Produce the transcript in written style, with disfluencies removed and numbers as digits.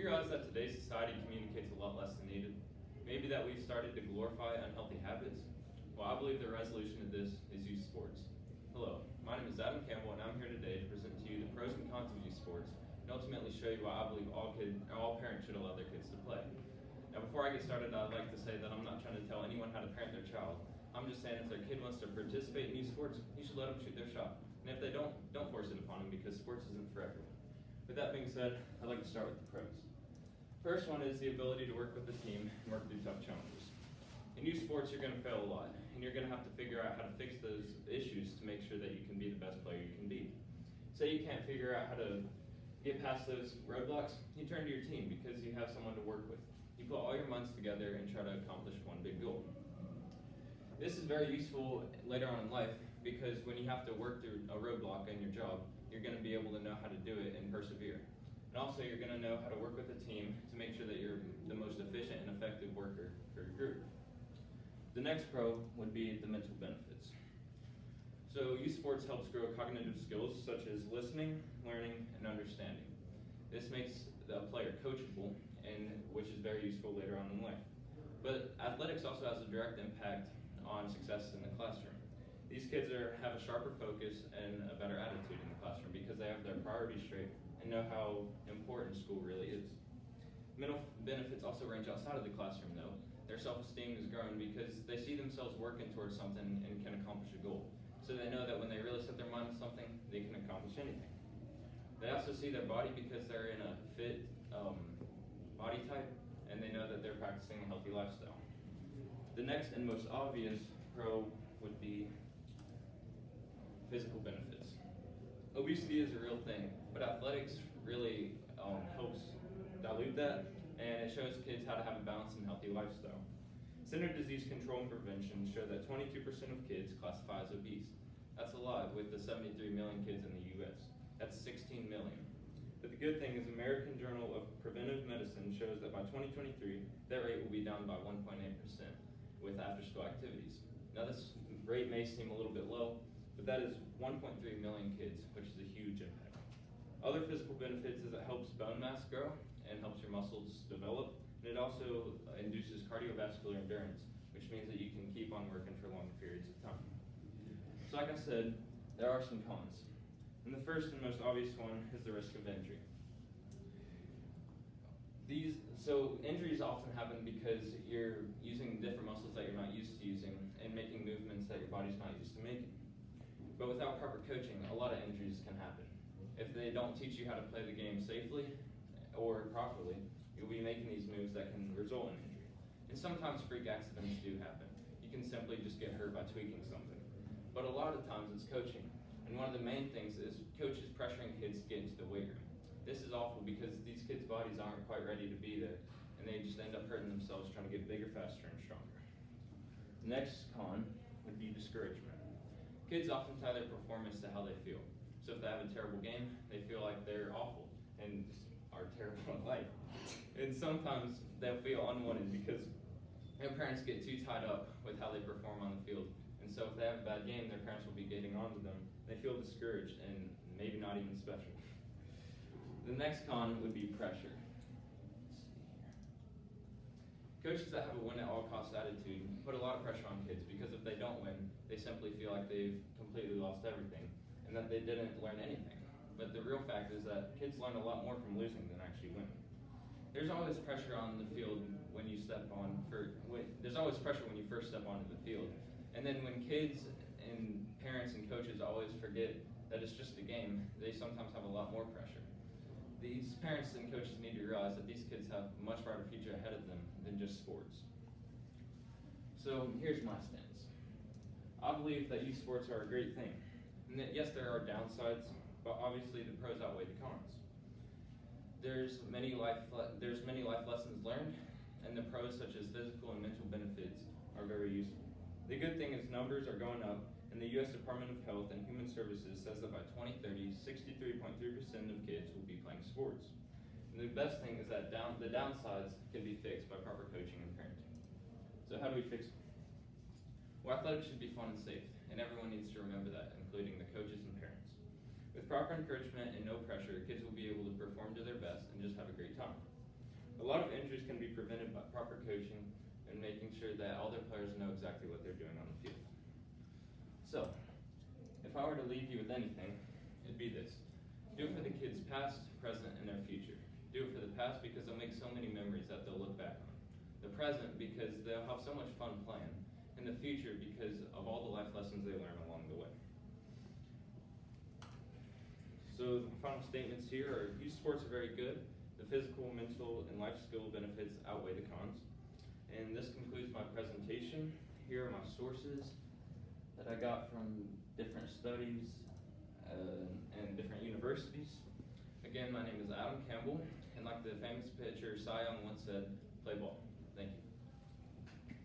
you realize that today's society communicates a lot less than needed? Maybe that we've started to glorify unhealthy habits? Well, I believe the resolution to this is youth sports. Hello, my name is Adam Campbell, and I'm here today to present to you the pros and cons of youth sports, and ultimately show you why I believe all parents should allow their kids to play. Now, before I get started, I'd like to say that I'm not trying to tell anyone how to parent their child. I'm just saying if their kid wants to participate in youth sports, you should let them shoot their shot. And if they don't force it upon them, because sports isn't for everyone. With that being said, I'd like to start with the pros. First one is the ability to work with the team and work through tough challenges. In youth sports, you're going to fail a lot, and you're going to have to figure out how to fix those issues to make sure that you can be the best player you can be. Say you can't figure out how to get past those roadblocks, you turn to your team because you have someone to work with. You put all your minds together and try to accomplish one big goal. This is very useful later on in life because when you have to work through a roadblock in your job, you're going to be able to know how to do it and persevere. And also you're going to know how to work with a team to make sure that you're the most efficient and effective worker for your group. The next pro would be the mental benefits. So youth sports helps grow cognitive skills such as listening, learning, and understanding. This makes the player coachable, and which is very useful later on in life. But athletics also has a direct impact on success in the classroom. These kids have a sharper focus and a better attitude in the classroom because they have their priorities straight and know how important school really is. Mental benefits also range outside of the classroom though. Their self-esteem is growing because they see themselves working towards something and can accomplish a goal. So they know that when they really set their mind on something, they can accomplish anything. They also see their body because they're in a fit body type, and they know that they're practicing a healthy lifestyle. The next and most obvious pro would be physical benefits. Obesity is a real thing, but athletics really helps dilute that, and it shows kids how to have a balanced and healthy lifestyle. Centered disease control and prevention show that 22% of kids classify as obese. That's a lot with the 73 million kids in the US. That's 16 million. But the good thing is American Journal of Preventive Medicine shows that by 2023, that rate will be down by 1.8% with after-school activities. Now this rate may seem a little bit low, but that is 1.3 million kids, which is a huge impact. Other physical benefits is it helps bone mass grow and helps your muscles develop, and it also induces cardiovascular endurance, which means that you can keep on working for longer periods of time. So like I said, there are some cons. And the first and most obvious one is the risk of injury. So injuries often happen because you're using different muscles that you're not used to using and making movements that your body's not used to making. But without proper coaching, a lot of injuries can happen. If they don't teach you how to play the game safely or properly, you'll be making these moves that can result in injury. And sometimes freak accidents do happen. You can simply just get hurt by tweaking something. But a lot of times it's coaching. And one of the main things is coaches pressuring kids to get into the weight room. This is awful because these kids' bodies aren't quite ready to be there, and they just end up hurting themselves trying to get bigger, faster, and stronger. The next con would be discouragement. Kids often tie their performance to how they feel. So if they have a terrible game, they feel like they're awful and just are terrible at life. And sometimes they'll feel unwanted because their parents get too tied up with how they perform on the field. And so if they have a bad game, their parents will be getting onto them. They feel discouraged and maybe not even special. The next con would be pressure. Let's see here. Coaches that have a win-at-all-costs attitude put a lot of pressure on kids because if they don't win, they simply feel like they've completely lost everything and that they didn't learn anything. But the real fact is that kids learn a lot more from losing than actually winning. There's always pressure on the field when you there's always pressure when you first step onto the field. And then when kids and parents and coaches always forget that it's just a game, they sometimes have a lot more pressure. These parents and coaches need to realize that these kids have a much brighter future ahead of them than just sports. So here's my stance. I believe that youth sports are a great thing. And that, yes, there are downsides, but obviously the pros outweigh the cons. There's many life lessons learned, and the pros such as physical and mental benefits are very useful. The good thing is numbers are going up, and the U.S. Department of Health and Human Services says that by 2030, 63.3% of kids will be playing sports. And the best thing is that the downsides can be fixed by proper coaching and parenting. So how do we fix them? Well, athletics should be fun and safe, and everyone needs to remember that, including the coaches and parents. With proper encouragement and no pressure, kids will be able to perform to their best and just have a great time. A lot of injuries can be prevented by proper coaching and making sure that all their players know exactly what they're doing on the field. So, if I were to leave you with anything, it'd be this. Do it for the kids past, present, and their future. Do it for the past because they'll make so many memories that they'll look back on. The present because they'll have so much fun playing. And the future because of all the life lessons they learn along the way. So the final statements here are youth sports are very good. The physical, mental, and life skill benefits outweigh the cons. And this concludes my presentation. Here are my sources that I got from different studies and different universities. Again, my name is Adam Campbell, and like the famous pitcher Cy Young once said, play ball.